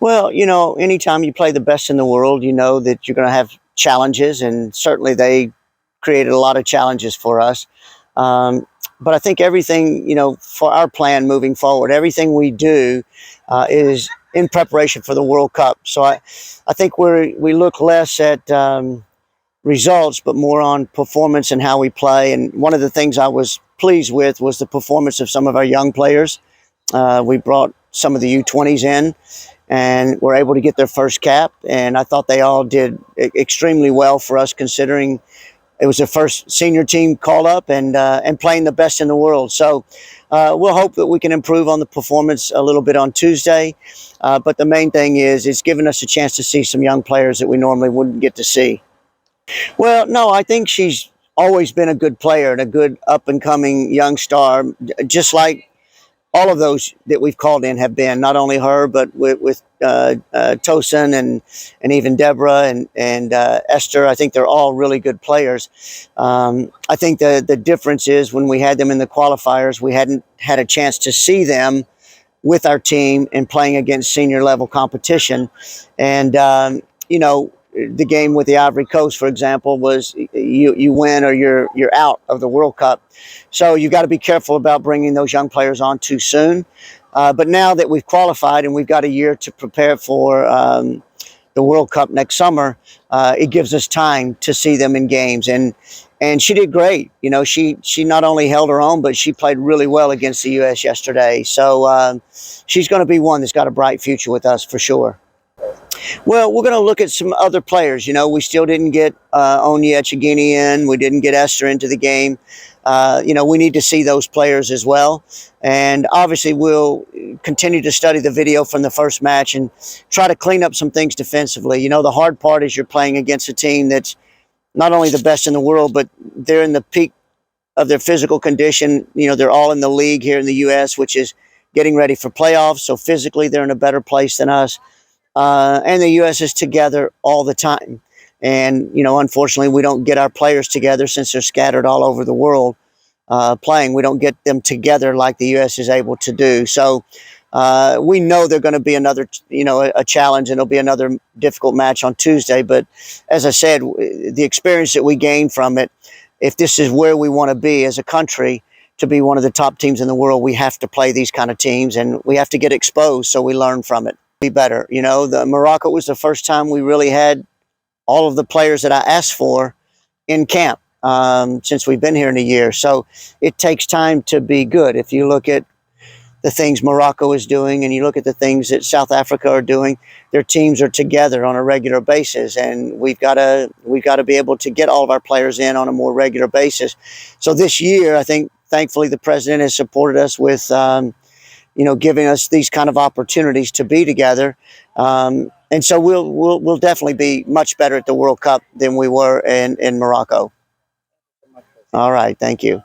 Well, anytime you play the best in the world, you know that you're going to have challenges, and certainly they created a lot of challenges for us. Um, but I think everything, for our plan moving forward, everything we do is in preparation for the World Cup. So I think we look less at results, but more on performance and how we play. And one of the things I was pleased with was the performance of some of our young players. We brought some of the U20s in and were able to get their first cap. And I thought they all did extremely well for us, considering it was their first senior team call up and playing the best in the world. So we'll hope that we can improve on the performance a little bit on Tuesday. But the main thing is it's given us a chance to see some young players that we normally wouldn't get to see. Well, no, I think she's always been a good player and a good up and coming young star, just like all of those that we've called in have been. Not only her, but with Tosin and even Deborah and Esther. I think they're all really good players. I think the difference is when we had them in the qualifiers, we hadn't had a chance to see them with our team and playing against senior level competition. And the game with the Ivory Coast, for example, was you win or you're out of the World Cup. So you've got to be careful about bringing those young players on too soon. But now that we've qualified and we've got a year to prepare for the World Cup next summer, it gives us time to see them in games. And she did great. She not only held her own, but she played really well against the U.S. yesterday. So she's going to be one that's got a bright future with us for sure. Well, we're going to look at some other players. We still didn't get Onyechigini in. We didn't get Esther into the game. We need to see those players as well. And obviously, we'll continue to study the video from the first match and try to clean up some things defensively. The hard part is you're playing against a team that's not only the best in the world, but they're in the peak of their physical condition. They're all in the league here in the U.S., which is getting ready for playoffs. So physically, they're in a better place than us. And the U.S. is together all the time. And, unfortunately, we don't get our players together since they're scattered all over the world playing. We don't get them together like the U.S. is able to do. So we know they're going to be another, a challenge, and it'll be another difficult match on Tuesday. But as I said, the experience that we gain from it, if this is where we want to be as a country, to be one of the top teams in the world, we have to play these kind of teams, and we have to get exposed so we learn from it. Be better. The Morocco was the first time we really had all of the players that I asked for in camp since we've been here in a year. So it takes time to be good. If you look at the things Morocco is doing and you look at the things that South Africa are doing, their teams are together on a regular basis, and we've got to be able to get all of our players in on a more regular basis. So this year, I think, thankfully, the president has supported us with giving us these kind of opportunities to be together. And so we'll definitely be much better at the World Cup than we were in Morocco. All right. Thank you.